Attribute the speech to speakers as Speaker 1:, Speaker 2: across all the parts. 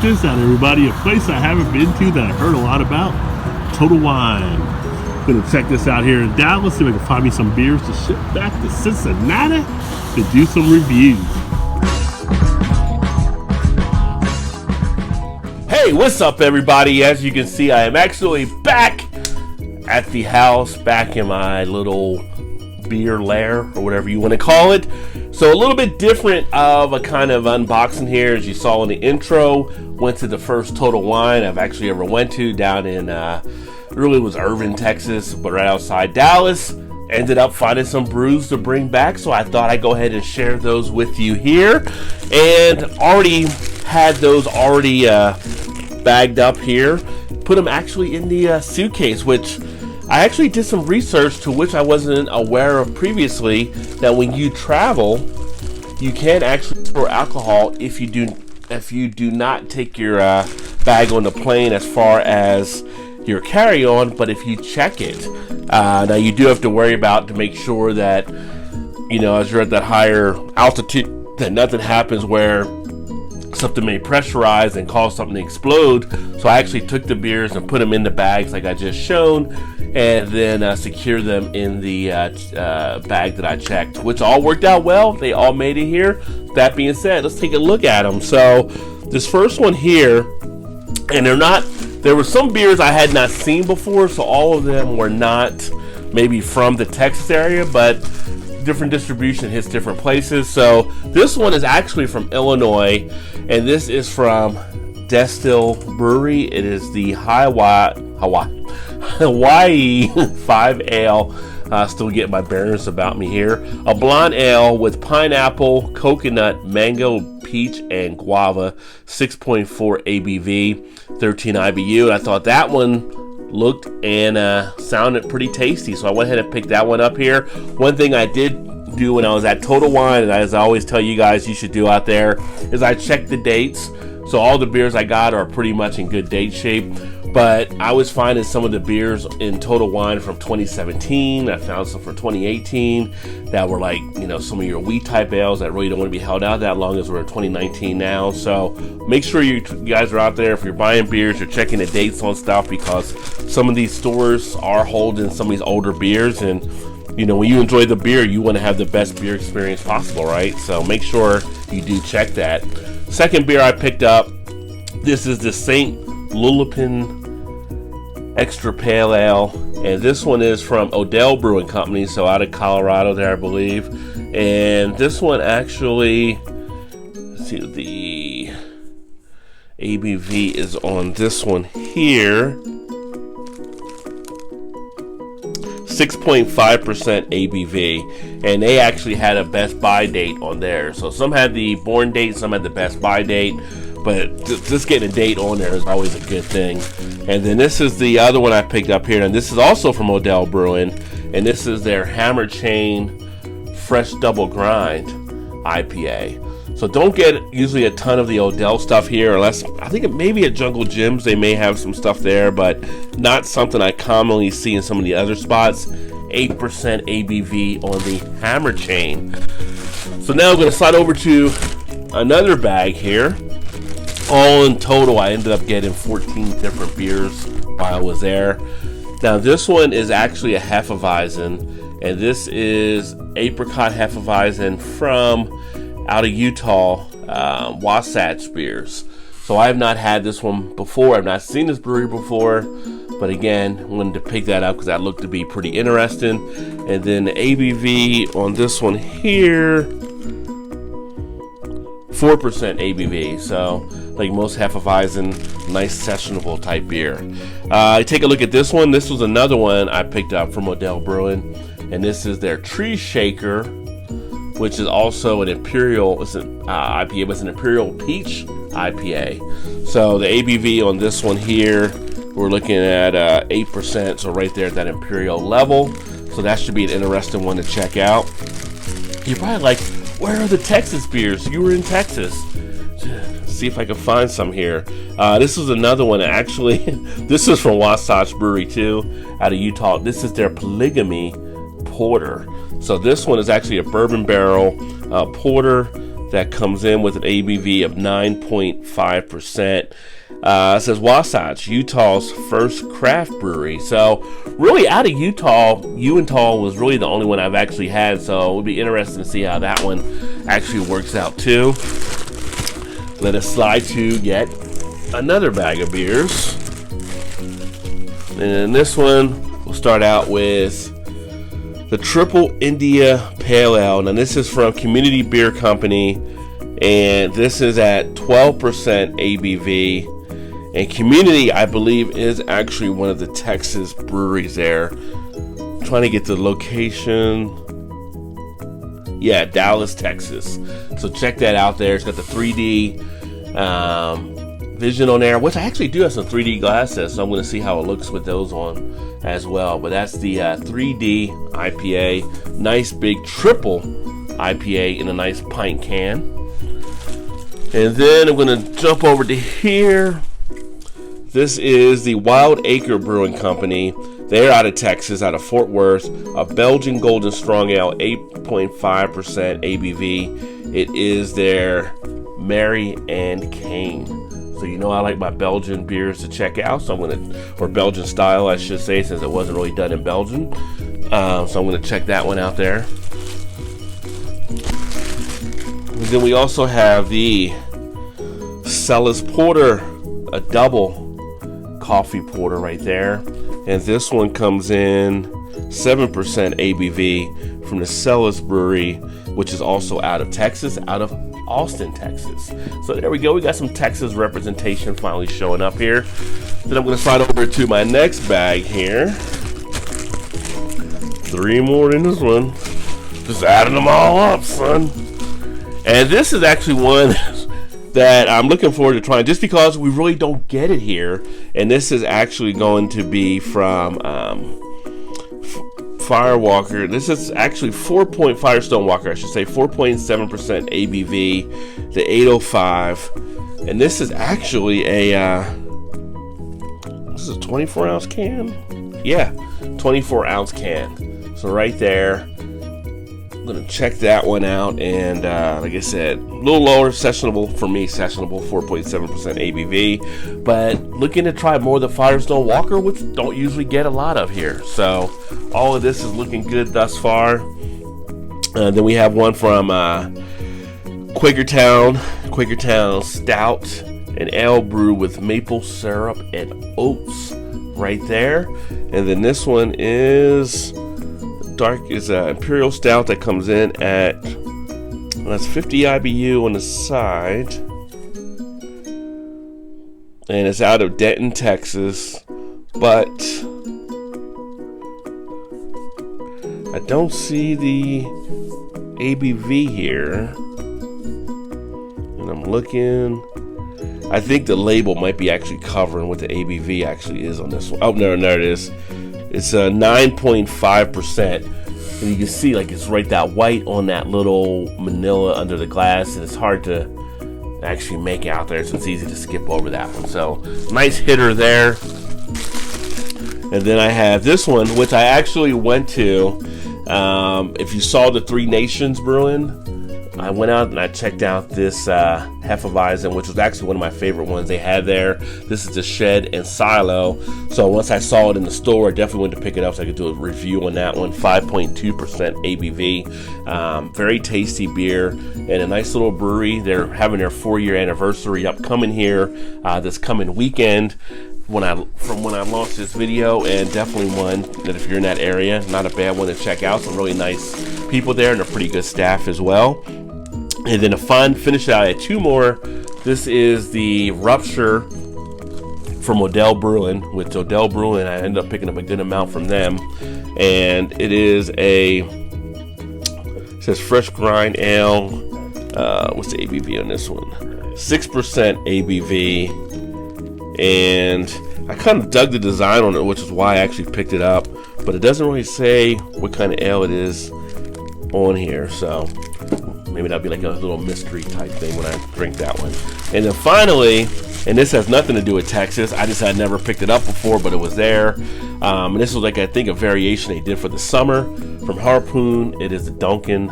Speaker 1: this out, everybody. A place I haven't been to that I heard a lot about. Total Wine. Gonna check this out here in Dallas. See if I can find me some beers to ship back to Cincinnati to do some reviews. Hey, what's up, everybody? As you can see, I am actually back at the house, back in my little beer lair or whatever you want to call it. So a little bit different of a kind of unboxing here. As you saw in the intro, went to the first Total Wine I've actually ever went to down in really was Irving, Texas, but right outside Dallas. Ended up finding some brews to bring back, so I thought I'd go ahead and share those with you here. And already had those bagged up here. Put them actually in the suitcase, which I actually did some research to which I wasn't aware of previously, that when you travel, you can actually store alcohol if you do not take your bag on the plane as far as your carry-on, but if you check it. Now you do have to worry about to make sure that, you know, as you're at that higher altitude, that nothing happens where something may pressurize and cause something to explode. So I actually took the beers and put them in the bags like I just shown, and then secure them in the bag that I checked, which all worked out well. They all made it here. That being said, let's take a look at them. So this first one here, and there were some beers I had not seen before, so all of them were not maybe from the Texas area, but different distribution hits different places. So this one is actually from Illinois, and this is from Distill Brewery. It is the Hawaii 5 Ale. Still getting my bearings about me here. A blonde ale with pineapple, coconut, mango, peach, and guava. 6.4 ABV, 13 IBU. And I thought that one looked and sounded pretty tasty, so I went ahead and picked that one up here. One thing I did do when I was at Total Wine, and as I always tell you guys you should do out there, is I checked the dates. So all the beers I got are pretty much in good date shape. But I was finding some of the beers in Total Wine from 2017. I found some from 2018 that were like, you know, some of your wheat type ales that really don't want to be held out that long, as we're in 2019 now. So make sure you guys are out there. If you're buying beers, you're checking the dates on stuff, because some of these stores are holding some of these older beers. And, you know, when you enjoy the beer, you want to have the best beer experience possible, right? So make sure you do check that. Second beer I picked up, this is the St. Lupin Extra Pale Ale, and this one is from Odell Brewing Company, so out of Colorado there, I believe. And this one actually, let's see, the ABV is on this one here, 6.5% ABV, and they actually had a best buy date on there. So some had the born date, some had the best buy date, but just getting a date on there is always a good thing. And then this is the other one I picked up here, and this is also from Odell Brewing, and this is their Hammer Chain Fresh Double Grind IPA. So don't get usually a ton of the Odell stuff here, unless I think maybe at Jungle Gyms they may have some stuff there, but not something I commonly see in some of the other spots. 8% ABV on the Hammer Chain. So now I'm going to slide over to another bag here. All in total, I ended up getting 14 different beers while I was there. Now this one is actually a Hefeweizen, and this is apricot Hefeweizen from out of Utah, Wasatch Beers. So I have not had this one before. I've not seen this brewery before, but again, wanted to pick that up because that looked to be pretty interesting. And then the ABV on this one here, 4% ABV. So like most Hefeweizen, nice sessionable type beer. Take a look at this one. This was another one I picked up from Odell Brewing, and this is their Tree Shaker, which is also an Imperial, it's an IPA, but it's an Imperial Peach IPA. So the ABV on this one here, we're looking at 8%, so right there at that Imperial level. So that should be an interesting one to check out. You're probably like, where are the Texas beers? You were in Texas. See if I can find some here. This is another one, actually. This is from Wasatch Brewery too, out of Utah. This is their Polygamy Porter. So this one is actually a bourbon barrel porter that comes in with an ABV of 9.5%. It says Wasatch, Utah's first craft brewery. So really out of Utah, Uintah was really the only one I've actually had. So it'll be interesting to see how that one actually works out too. Let us slide to yet another bag of beers. And this one, we'll start out with the Triple India Pale Ale. Now this is from Community Beer Company, and this is at 12% ABV. And Community, I believe, is actually one of the Texas breweries there. I'm trying to get the location. Yeah, Dallas, Texas. So check that out there. It's got the 3D vision on there, which I actually do have some 3D glasses, so I'm going to see how it looks with those on as well. But that's the 3D IPA. Nice big triple IPA in a nice pint can. And then I'm going to jump over to here. This is the Wild Acre Brewing Company. They're out of Texas, out of Fort Worth. A Belgian Golden Strong Ale, 8.5% ABV. It is their Mary and Cane. So you know I like my Belgian beers to check out. So I'm gonna, or Belgian style, I should say, since it wasn't really done in Belgium. So I'm gonna check that one out there. And then we also have the Celis Porter, a double coffee porter right there, and this one comes in 7% ABV from the Celis Brewery, which is also out of Texas, out of Austin, Texas. So there we go, we got some Texas representation finally showing up here. Then I'm going to slide over to my next bag here. 3 more in this one, just adding them all up, son. And this is actually one that I'm looking forward to trying, just because we really don't get it here. And this is actually going to be from Firewalker. This is actually Firestone Walker, I should say, 4.7% ABV, the 805. And this is actually this is a 24 ounce can. Yeah, 24 ounce can. So right there, I'm gonna check that one out, and like I said, a little lower, sessionable for me, 4.7% ABV, but looking to try more of the Firestone Walker, which don't usually get a lot of here. So all of this is looking good thus far. Then we have one from Quakertown Stout, an ale brew with maple syrup and oats right there. And then this one is Imperial Stout that comes in at, that's 50 IBU on the side, and it's out of Denton, Texas, but I don't see the ABV here, and I'm looking. I think the label might be actually covering what the ABV actually is on this one. Oh, no, there it is. It's 9.5%, and you can see like it's right that white on that little manila under the glass, and it's hard to actually make out there, so it's easy to skip over that one. So nice hitter there. And then I have this one, which I actually went to. If you saw the Three Nations Brewing, I went out and I checked out this Hefeweizen, which was actually one of my favorite ones they had there. This is the Shed and Silo. So once I saw it in the store, I definitely went to pick it up so I could do a review on that one. 5.2% ABV. Very tasty beer, and a nice little brewery. They're having their 4-year anniversary upcoming here this coming weekend. From when I launched this video, and definitely one that if you're in that area, not a bad one to check out. Some really nice people there, and a pretty good staff as well. And then to finish out at 2 more. This is the Rupture from Odell Brewing. With Odell Brewing, I ended up picking up a good amount from them, and it is it says fresh grind ale. What's the ABV on this one? 6% ABV. And I kind of dug the design on it, which is why I actually picked it up, but it doesn't really say what kind of ale it is on here, so maybe that'll be like a little mystery type thing when I drink that one. And then finally, and this has nothing to do with Texas, I just had never picked it up before, but it was there, and this was like, I think, a variation they did for the summer from Harpoon. It is the Dunkin'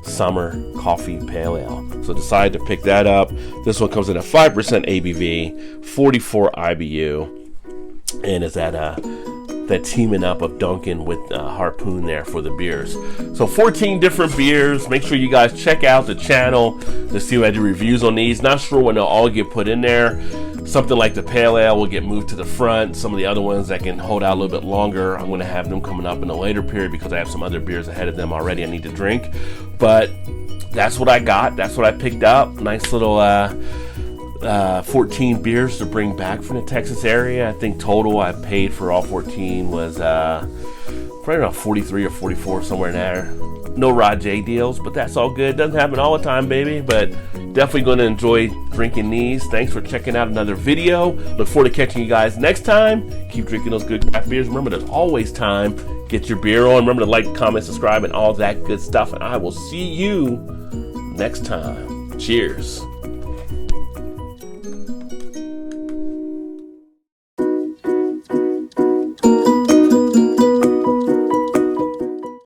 Speaker 1: Summer Coffee Pale Ale. So decided to pick that up. This one comes in at 5% ABV, 44 IBU, and is at that teaming up of Duncan with Harpoon there for the beers. So 14 different beers. Make sure you guys check out the channel to see when I do reviews on these. Not sure when they'll all get put in there. Something like the Pale Ale will get moved to the front. Some of the other ones that can hold out a little bit longer, I'm going to have them coming up in a later period because I have some other beers ahead of them already I need to drink. But that's what I got. That's what I picked up. Nice little 14 beers to bring back from the Texas area. I think total I paid for all 14 was probably around 43 or 44, somewhere in there. No Rod J deals, but that's all good. Doesn't happen all the time, baby, but definitely going to enjoy drinking these. Thanks for checking out another video. Look forward to catching you guys next time. Keep drinking those good craft beers. Remember, there's always time. Get your beer on. Remember to like, comment, subscribe, and all that good stuff, and I will see you next time. Cheers.